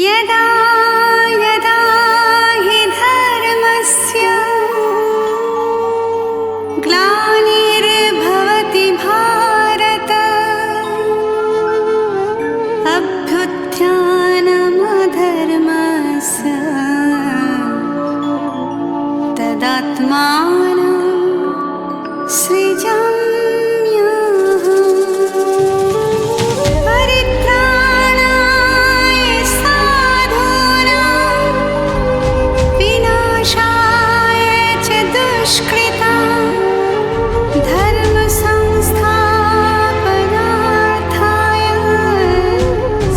यदा यदा हि धर्मस्य ग्लानिर्भवति भारत अभ्युत्थानमधर्मस्य तदात्मानं सृजाम्यहम्। परित्राणाय साधूनां विनाशाय च दुष्कृतां धर्म संस्थापनार्थाय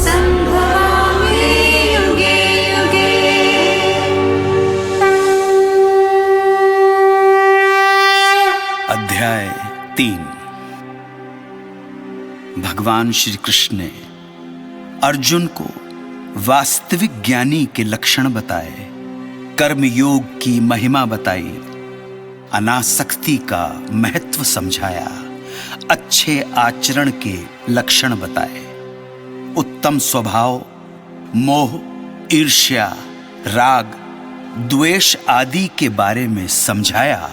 संभवामि युगे युगे। अध्याय 3। भगवान श्री कृष्ण ने अर्जुन को वास्तविक ज्ञानी के लक्षण बताए, कर्मयोग की महिमा बताई, अनासक्ति का महत्व समझाया, अच्छे आचरण के लक्षण बताए, उत्तम स्वभाव, मोह, ईर्ष्या, राग, द्वेष आदि के बारे में समझाया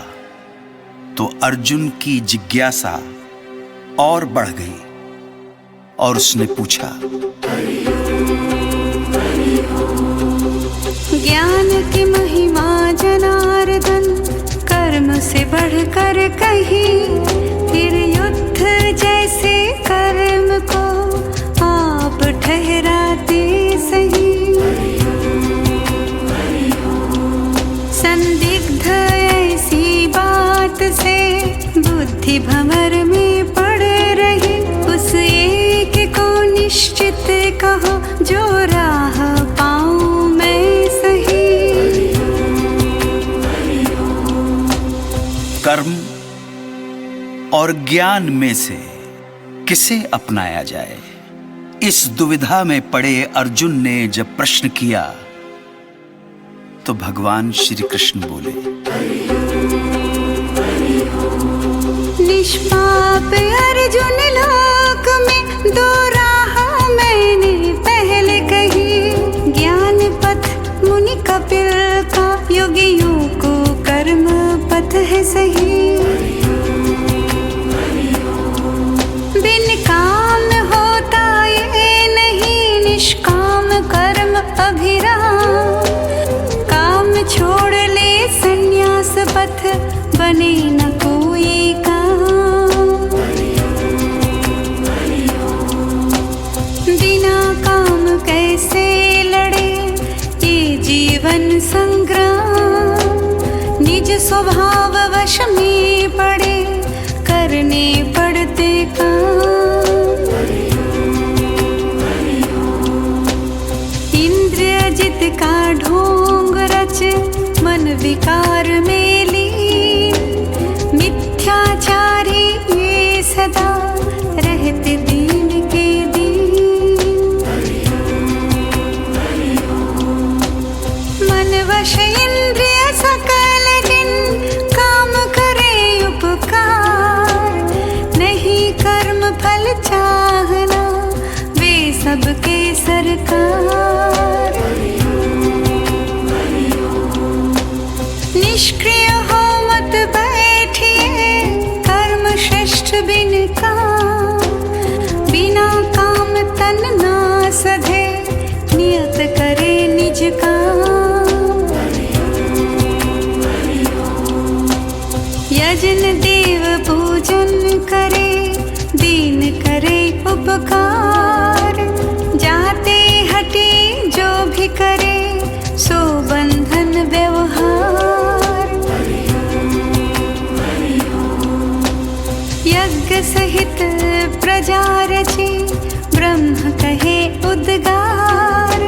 तो अर्जुन की जिज्ञासा और बढ़ गई और उसने पूछा, ज्ञान की महिमा जनार्दन कर्म से बढ़कर कहीं, फिर युद्ध जैसे कर्म को आप ठहराते सही। संदिग्ध ऐसी बात से बुद्धि भंवर में पड़ रही, उस एक को निश्चित कहो जो राह पाऊं मैं सही। कर्म और ज्ञान में से किसे अपनाया जाए, इस दुविधा में पड़े अर्जुन ने जब प्रश्न किया तो भगवान श्री कृष्ण बोले, निष्पाप अर्जुन लोक में दो राह मैंने पहले कही, ज्ञान पथ मुनि कपिल का, योगियों को कर्म पथ है सही। बिन काम होता ये नहीं, निष्काम कर्म अभिराम, काम छोड़ ले संन्यास पथ, बने न कोई काम। बिना काम कैसे लड़े ये जीवन संग्राम, निज स्वभाव वश में पड़े करने पड़ते काम। इंद्रियजित का ढोंग रच मन विकार में लीन, मिथ्याचारी ये सदा रहते दीन के दीन। मन वश इंद्रिय सकल जिन, काम करे उपकार, नहीं कर्म फल चाहना वे सबके सरकार। निष्क्रिय हो मत बैठिए, कर्म श्रेष्ठ बिन काम, बिना काम तन ना सधे, नियत करे निज काम। यजन देव पूजन करे, दीन करे उपकार, जाते हटे जो भी करे सो बंधन व्यवहार। यज्ञ सहित प्रजा रचे, ब्रह्म कहे उद्गार,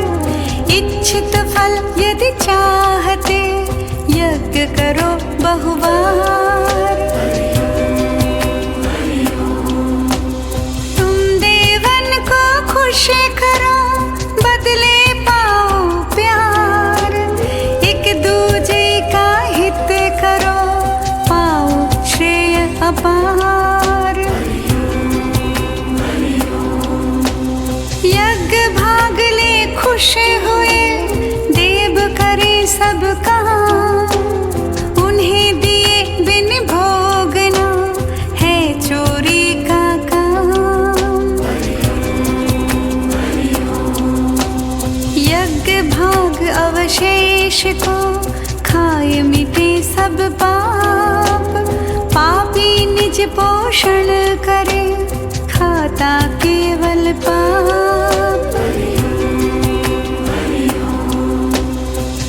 इच्छित फल यदि चाहते यज्ञ करो बहुबार। तुम देवन को खुश करो, बदले पाओ प्यार, एक दूजे का हित करो, पाओ श्रेय अपार। यज्ञ भाग ले खुश हो सब काम, उन्हें दिए बिन भोगना है चोरी का काम। यज्ञ भाग अवशेष को खाए मिटे सब पाप, पापी निज पोषण करे खाता केवल पाप।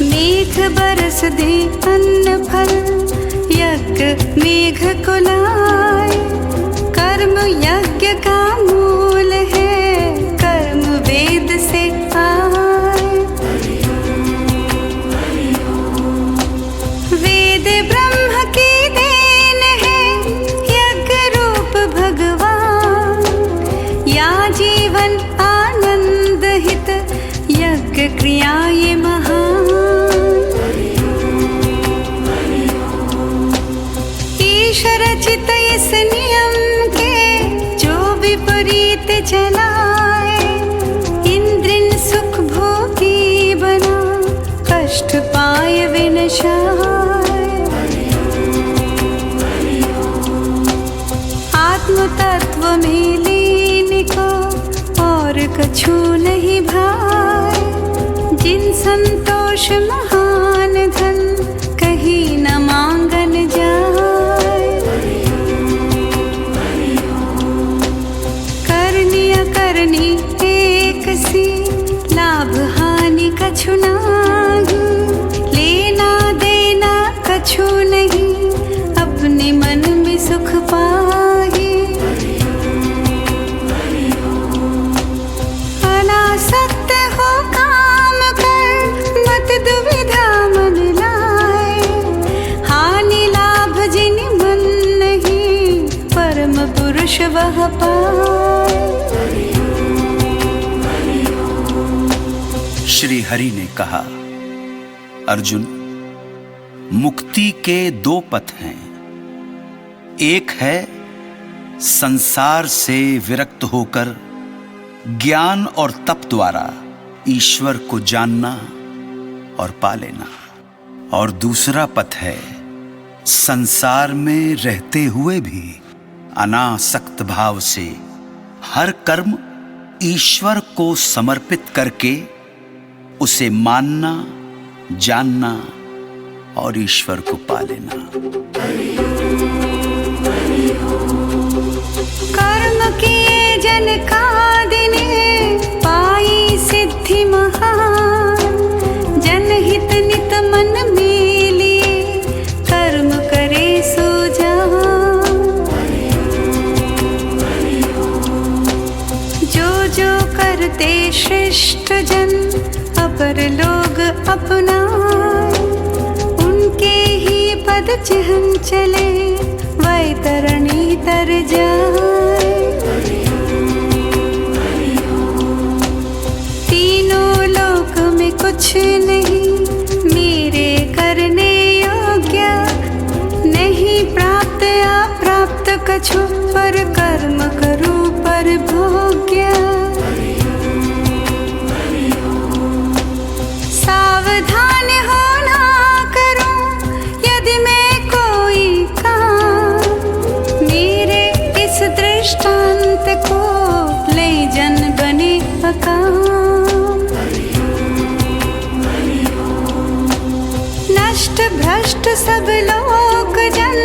मेघ बरस दे अन्न फल, यज्ञ मेघ को लाए। कर्म यज्ञ का मूल है, कर्म वेद से आए। वेद ब्रह्म की देन है, यज्ञ रूप भगवान। या जीवन आनंद हित, यज्ञ क्रिया ये महान। ईश्वर रचित इस नियम के जो विपरीत चलाए, इंद्रिन सुख भोगी बना कष्ट पाए विनशाय। आत्म तत्व में लीन को और कछु नहीं भाए, जिन संतोष महान धन कहीं न मांगन जाए। करनी अकरनी एक सी, लाभ हानि कछु नाही। लेना देना कछु नहीं, अपने मन में सुख पाही। अनासक्त हो काम कर, मत दुविधा मन लाए। हानि लाभ जिन मन नहीं, परम पुरुष वह पाए। श्री हरि ने कहा, अर्जुन, मुक्ति के दो पथ हैं। एक है संसार से विरक्त होकर ज्ञान और तप द्वारा ईश्वर को जानना और पा लेना, और दूसरा पथ है संसार में रहते हुए भी अनासक्त भाव से हर कर्म ईश्वर को समर्पित करके उसे मानना, जानना और ईश्वर को पा लेना। कर्म किए जन कादिने, पाई सिद्धि महान। जनहित नित मन में लिए, कर्म करे सो जहान। जो करते श्रेष्ठ जन, अपर लोग अपनाए। उनके ही पद चिह्न चले, वैतरणी तर जाए। तीनों लोक में कुछ नहीं, मेरे करने योग्य। नहीं प्राप्त अप्राप्त कछु, पर कर्म करूं पर भोग्य। सावधान होना करूं, यदि मैं कोई काम। मेरे इस दृष्टांत को ले जन बने अकाम। नष्ट भ्रष्ट सब लोक जन,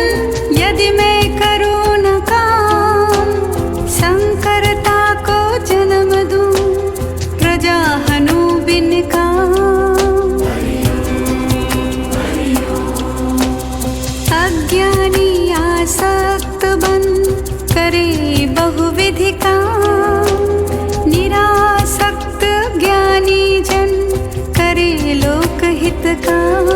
यदि मैं करूं न काम। संकरता को जन्म दूं, प्रजा हनु बिन काम। अज्ञानी आसक्त बन करे बहुविधि काम। निरासक्त ज्ञानी जन करे लोकहित काम।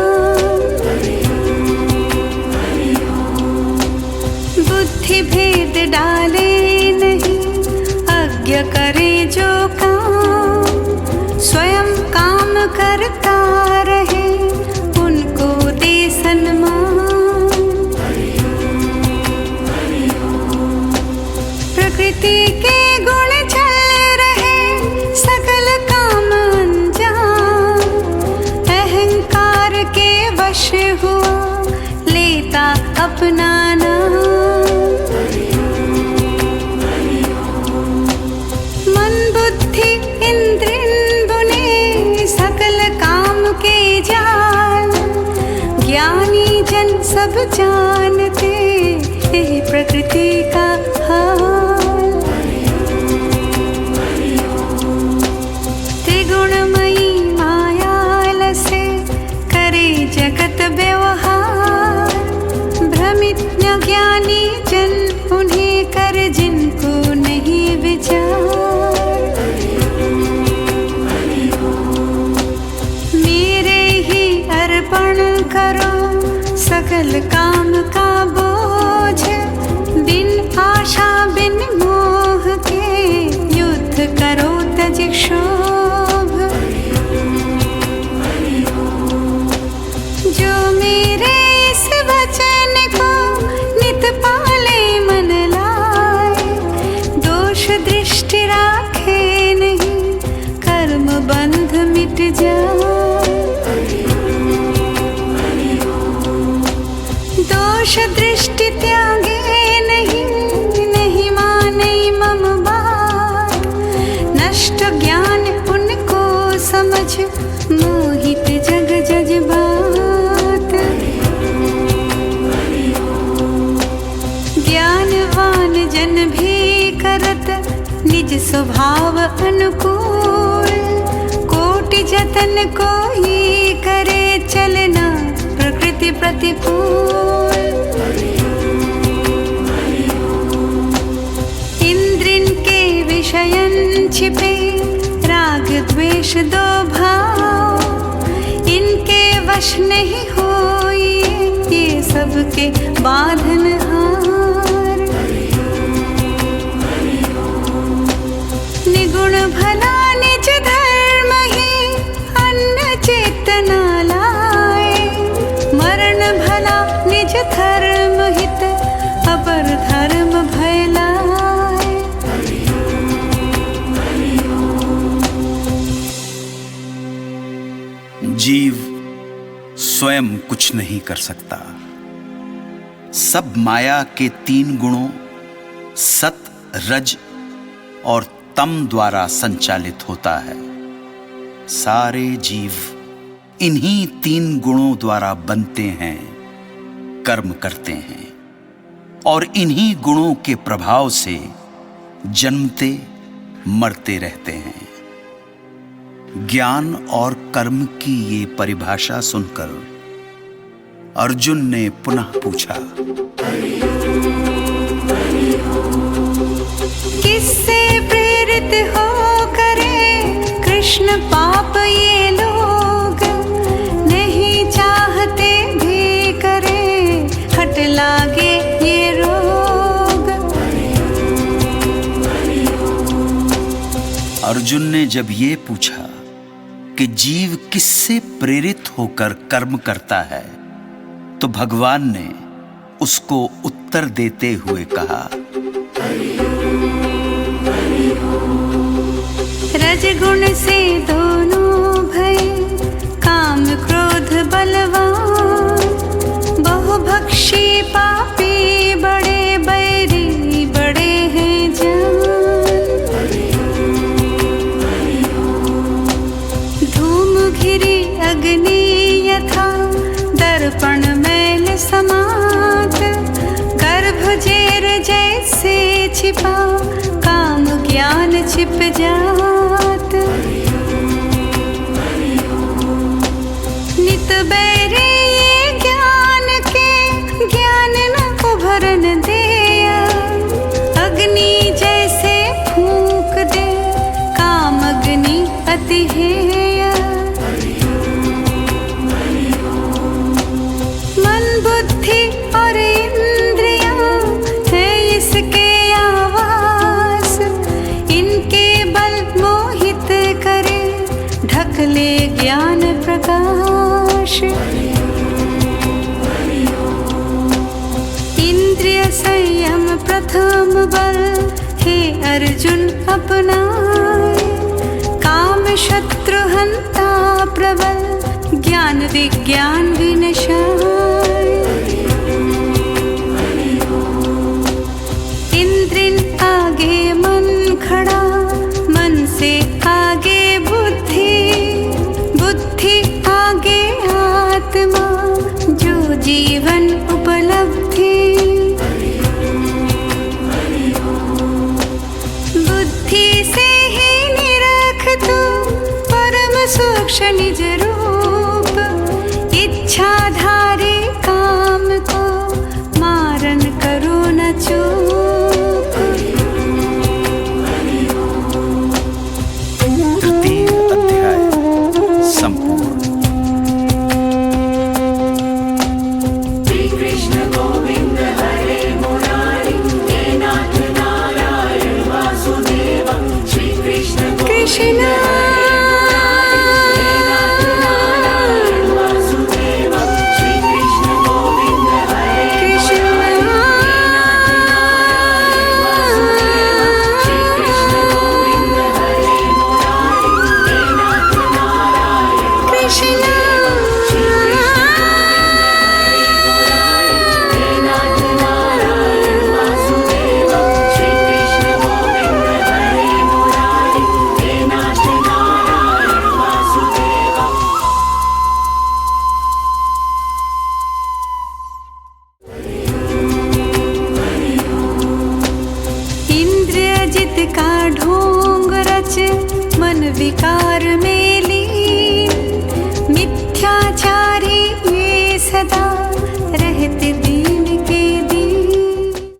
बुद्धि भेद डाले नहीं, अज्ञ करे जो काम। स्वयं काम करता रहे, उनको दे सन्मान। प्रकृति के गुण चल रहे, सकल काम अनजान। अहंकार अपनाना। मन बुद्धि इंद्रियन बुने सकल काम के जाल, ज्ञानी जन सब जानते यही प्रकृति का हाल। त्रिगुणमयी माया से करे जगत व्यवहार, भ्रमित न ज्ञानी जन उन्हें कर जिनको नहीं विचार। मेरे ही अर्पण करो सकल काम का बोझ, बिन आशा बिन मोह के युद्ध करो तज क्षोभ। जो मेरे इस वचन को नित पाले मन लाए, दोष दृष्टि राखे नहीं कर्म बंध मिट जाए। दोष दृष्टि त्यागे नहीं, नहीं माने मम बात, नष्ट ज्ञान उनको समझ मोहित जग जज्बात। ज्ञानवान जन भी करत निज स्वभाव अनुकूल, कोटि जतन को ही करे चलना प्रकृति प्रतिकूल। इंद्रिन के विषयन छिपे राग द्वेष दो भाव, इनके वश नहीं होई ये सबके बांधन हार। निगुण भला निज धर्म ही अन्न चेतना लाए, मरण भला निज धर्म हित अपर धर्म भय लाए। जीव स्वयं कुछ नहीं कर सकता। सब माया के तीन गुणों सत, रज और तम द्वारा संचालित होता है। सारे जीव इन्हीं तीन गुणों द्वारा बनते हैं, कर्म करते हैं और इन्हीं गुणों के प्रभाव से जन्मते मरते रहते हैं। ज्ञान और कर्म की ये परिभाषा सुनकर अर्जुन ने पुनः पूछा, किससे प्रेरित हो करे कृष्ण पाप ये लोग, नहीं चाहते भी करे हट लागे ये रोग। अर्जुन ने जब ये पूछा कि जीव किससे प्रेरित होकर कर्म करता है, तो भगवान ने उसको उत्तर देते हुए कहा, रजगुण से दोनों भय काम क्रोध बलवान, बहुभक्षी पापी बड़े बैरी बड़े हैं जान। धूम घिरी अग्नि यथा दर्पण मैल समात, गर्भ जेर जैसे छिपा काम ज्ञान छिप जात। नित बैरे ये ज्ञान के ज्ञान न उभरन देया, अग्नि जैसे फूंक दे काम अग्नि अति हेया। मन बुद्धि और इंद्रियां है इसके आवास, इनके बल मोहित करे ढकले ज्ञान प्रकाश। इंद्रिय संयम प्रथम बल हे अर्जुन अपनाए, काम शत्रु हंता प्रबल ज्ञान विज्ञान विनाशाय। खड़ा, मन से आगे बुद्धि, बुद्धि आगे आत्मा, जो जीवन उपलब्धि। बुद्धि से ही निरख तू परम सूक्ष्म निज रूप, इच्छाधारी काम को मारन करो न चूक। तृतीय अध्याय संपूर्ण। कृष्ण इंद्रियजित का ढोंग रच, मन विकार में लीन, मिथ्याचारी ये सदा